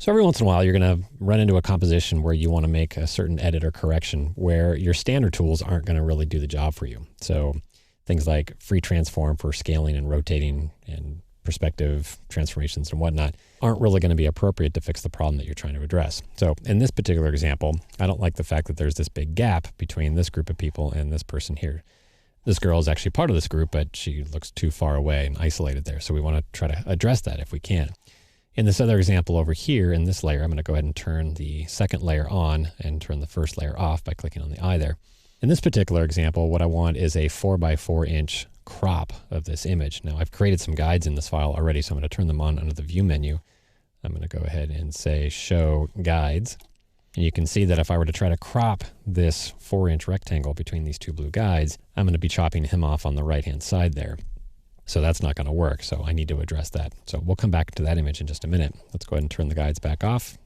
So every once in a while, you're going to run into a composition where you want to make a certain edit or correction where your standard tools aren't going to really do the job for you. So things like free transform for scaling and rotating and perspective transformations and whatnot aren't really going to be appropriate to fix the problem that you're trying to address. So in this particular example, I don't like the fact that there's this big gap between this group of people and this person here. This girl is actually part of this group, but she looks too far away and isolated there. So we want to try to address that if we can. In this other example over here in this layer, I'm going to go ahead and turn the second layer on and turn the first layer off by clicking on the eye there. In this particular example, what I want is a 4x4 inch crop of this image. Now I've created some guides in this file already, so I'm going to turn them on under the view menu. I'm going to go ahead and say show guides. And you can see that if I were to try to crop this 4-inch rectangle between these two blue guides, I'm going to be chopping him off on the right-hand side there. So that's not going to work. So I need to address that. So we'll come back to that image in just a minute. Let's go ahead and turn the guides back off.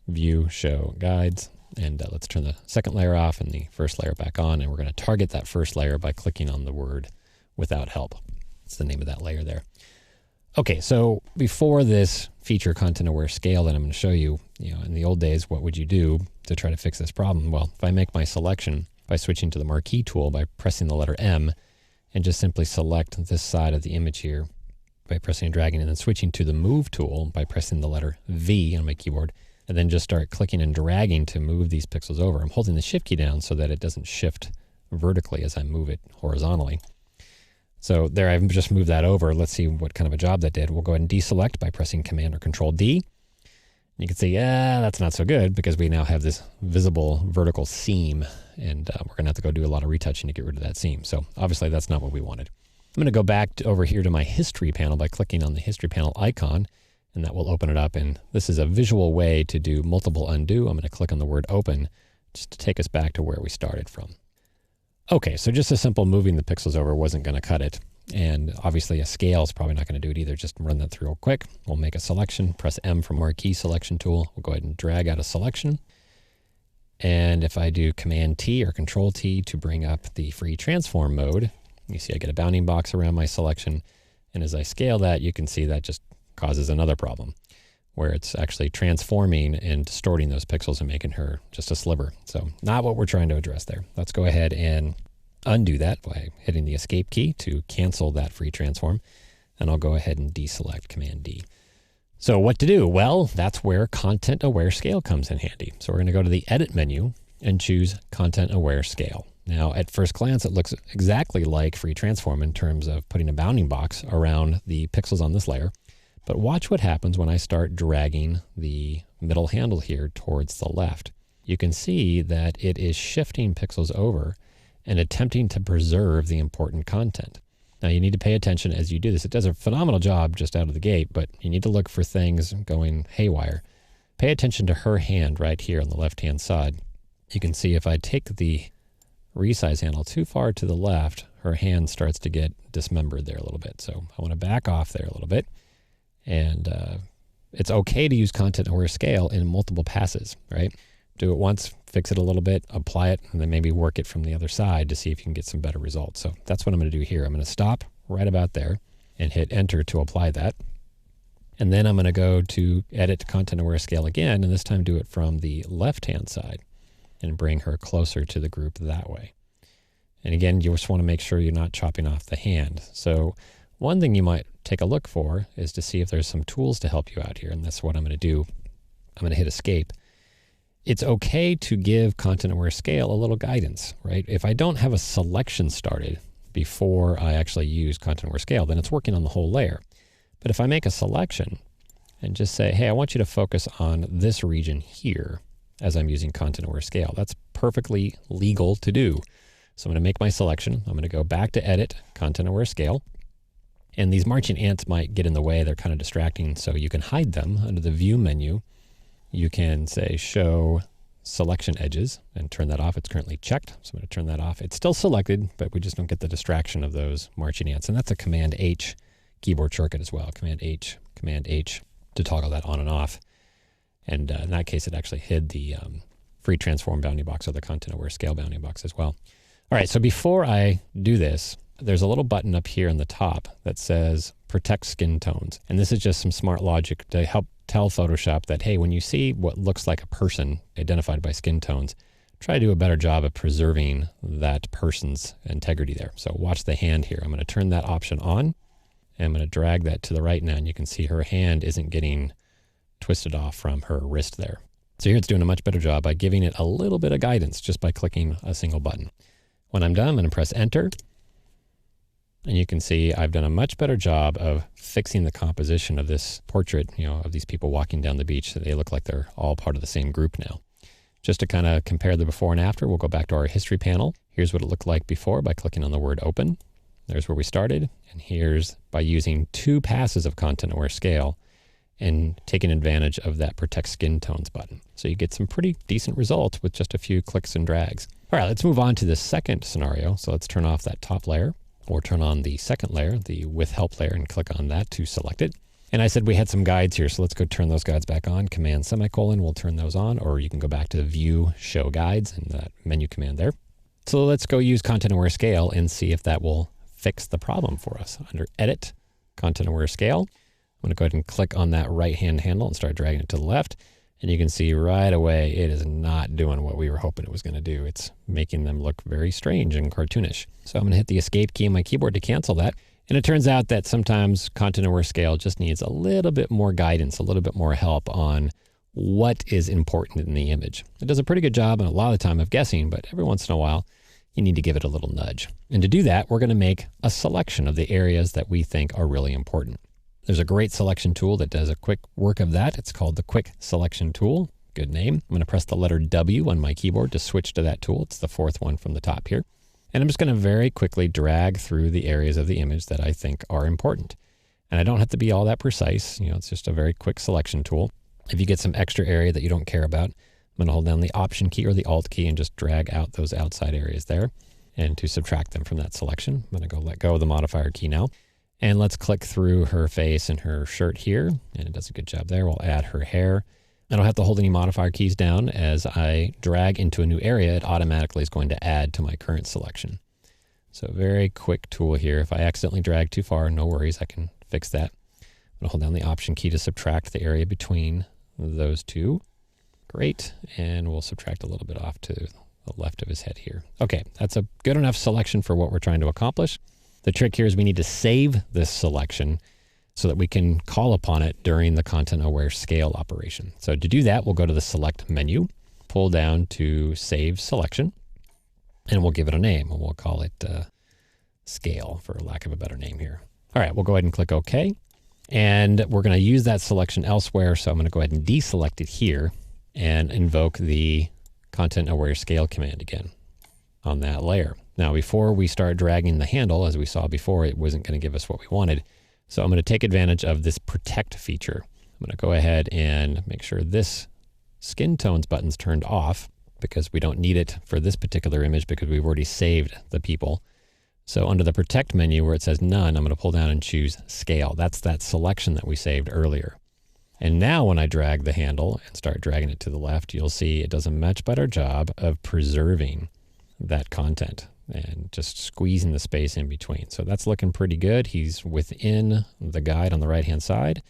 View, show guides. And let's turn the second layer off and the first layer back on. And we're going to target that first layer by clicking on the word without help. That's the name of that layer there. Okay, so before this feature content aware scale that I'm going to show you, in the old days, what would you do to try to fix this problem? Well, if I make my selection by switching to the marquee tool by pressing the letter M and just simply select this side of the image here by pressing and dragging and then switching to the move tool by pressing the letter V on my keyboard and then just start clicking and dragging to move these pixels over. I'm holding the shift key down so that it doesn't shift vertically as I move it horizontally. So there, I've just moved that over. Let's see what kind of a job that did. We'll go ahead and deselect by pressing Command or Control D. You can see, yeah, that's not so good because we now have this visible vertical seam, and we're going to have to go do a lot of retouching to get rid of that seam. So obviously that's not what we wanted. I'm going to go back over here to my history panel by clicking on the history panel icon, and that will open it up. And this is a visual way to do multiple undo. I'm going to click on the word open just to take us back to where we started from. Okay, so just a simple moving the pixels over wasn't going to cut it. And obviously a scale is probably not going to do it either. Just run that through real quick. We'll make a selection, press M from marquee selection tool. We'll go ahead and drag out a selection. And if I do Command T or Control T to bring up the free transform mode, you see I get a bounding box around my selection. And as I scale that, you can see that just causes another problem where it's actually transforming and distorting those pixels and making her just a sliver. So not what we're trying to address there. Let's go ahead and undo that by hitting the escape key to cancel that free transform. And I'll go ahead and deselect Command D. So what to do? Well, that's where content aware scale comes in handy. So we're going to go to the edit menu and choose content aware scale. Now at first glance, it looks exactly like free transform in terms of putting a bounding box around the pixels on this layer. But watch what happens when I start dragging the middle handle here towards the left. You can see that it is shifting pixels over and attempting to preserve the important content. Now you need to pay attention as you do this. It does a phenomenal job just out of the gate, but you need to look for things going haywire. Pay attention to her hand right here on the left-hand side. You can see if I take the resize handle too far to the left, her hand starts to get dismembered there a little bit. So I want to back off there a little bit. And it's okay to use content aware scale in multiple passes, right? Do it once, fix it a little bit, apply it, and then maybe work it from the other side to see if you can get some better results. So that's what I'm going to do here. I'm going to stop right about there and hit enter to apply that. And then I'm going to go to edit content aware scale again, and this time do it from the left-hand side and bring her closer to the group that way. And again, you just want to make sure you're not chopping off the hand. So one thing you might take a look for is to see if there's some tools to help you out here. And that's what I'm going to do. I'm going to hit escape. It's okay to give content aware scale a little guidance, right? If I don't have a selection started before I actually use content aware scale, then it's working on the whole layer. But if I make a selection and just say, hey, I want you to focus on this region here as I'm using content aware scale, that's perfectly legal to do. So I'm going to make my selection. I'm going to go back to edit content aware scale. And these marching ants might get in the way. They're kind of distracting, so you can hide them under the view menu. You can say show selection edges and turn that off. It's currently checked, so I'm going to turn that off. It's still selected, but we just don't get the distraction of those marching ants. And that's a Command H keyboard shortcut as well. Command H to toggle that on and off. And in that case, it actually hid the free transform bounding box or the content aware scale bounding box as well. All right, so before I do this, there's a little button up here in the top that says protect skin tones. And this is just some smart logic to help tell Photoshop that, hey, when you see what looks like a person identified by skin tones, try to do a better job of preserving that person's integrity there. So watch the hand here. I'm going to turn that option on, and I'm going to drag that to the right now, and you can see her hand isn't getting twisted off from her wrist there. So here it's doing a much better job by giving it a little bit of guidance just by clicking a single button. When I'm done, I'm going to press enter. And you can see I've done a much better job of fixing the composition of this portrait, of these people walking down the beach. They look like they're all part of the same group now. Just to kind of compare the before and after, we'll go back to our history panel. Here's what it looked like before by clicking on the word open. There's where we started. And here's by using 2 passes of content-aware scale and taking advantage of that protect skin tones button. So you get some pretty decent results with just a few clicks and drags. All right, let's move on to the second scenario. So let's turn off that top layer, or turn on the second layer, the with help layer, and click on that to select it. And I said we had some guides here, so let's go turn those guides back on. Command semicolon, we'll turn those on, or you can go back to view show guides and that menu command there. So let's go use content aware scale and see if that will fix the problem for us. Under edit, content aware scale, I'm going to go ahead and click on that right hand handle and start dragging it to the left. And you can see right away it is not doing what we were hoping it was going to do. It's making them look very strange and cartoonish. So I'm going to hit the escape key on my keyboard to cancel that. And it turns out that sometimes content aware scale just needs a little bit more guidance, a little bit more help on what is important in the image. It does a pretty good job and a lot of the time of guessing, but every once in a while you need to give it a little nudge. And to do that, we're going to make a selection of the areas that we think are really important. There's a great selection tool that does a quick work of that. It's called the Quick Selection Tool. Good name. I'm going to press the letter W on my keyboard to switch to that tool. It's the 4th one from the top here. And I'm just going to very quickly drag through the areas of the image that I think are important. And I don't have to be all that precise. It's just a very quick selection tool. If you get some extra area that you don't care about, I'm going to hold down the Option key or the Alt key and just drag out those outside areas there. And to subtract them from that selection, I'm going to go let go of the modifier key now. And let's click through her face and her shirt here. And it does a good job there. We'll add her hair. I don't have to hold any modifier keys down. As I drag into a new area, it automatically is going to add to my current selection. So very quick tool here. If I accidentally drag too far, no worries, I can fix that. I'm going to hold down the Option key to subtract the area between those two. Great. And we'll subtract a little bit off to the left of his head here. Okay, that's a good enough selection for what we're trying to accomplish. The trick here is we need to save this selection so that we can call upon it during the content aware scale operation. So to do that, we'll go to the select menu, pull down to save selection, and we'll give it a name, and we'll call it scale for lack of a better name here. All right, we'll go ahead and click OK. And we're going to use that selection elsewhere. So I'm going to go ahead and deselect it here and invoke the content aware scale command again on that layer. Now, before we start dragging the handle, as we saw before, it wasn't going to give us what we wanted. So I'm going to take advantage of this protect feature. I'm going to go ahead and make sure this skin tones button's turned off because we don't need it for this particular image because we've already saved the people. So under the protect menu where it says none, I'm going to pull down and choose scale. That's that selection that we saved earlier. And now when I drag the handle and start dragging it to the left, you'll see it does a much better job of preserving that content and just squeezing the space in between. So that's looking pretty good. He's within the guide on the right-hand side.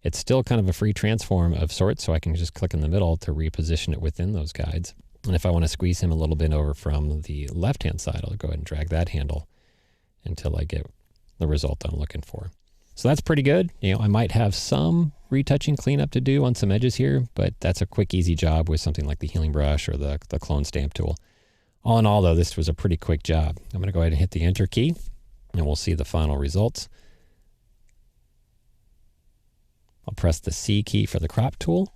It's still kind of a free transform of sorts, so I can just click in the middle to reposition it within those guides. And if I want to squeeze him a little bit over from the left-hand side, I'll go ahead and drag that handle until I get the result I'm looking for. So that's pretty good. I might have some retouching cleanup to do on some edges here, but that's a quick, easy job with something like the healing brush or the clone stamp tool. All in all, though, this was a pretty quick job. I'm going to go ahead and hit the Enter key, and we'll see the final results. I'll press the C key for the crop tool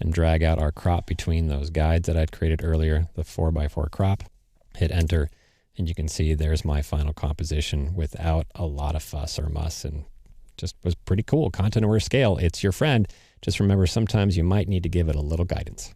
and drag out our crop between those guides that I'd created earlier, the 4x4 crop. Hit Enter, and you can see there's my final composition without a lot of fuss or muss, and just was pretty cool. Content aware scale, it's your friend. Just remember, sometimes you might need to give it a little guidance.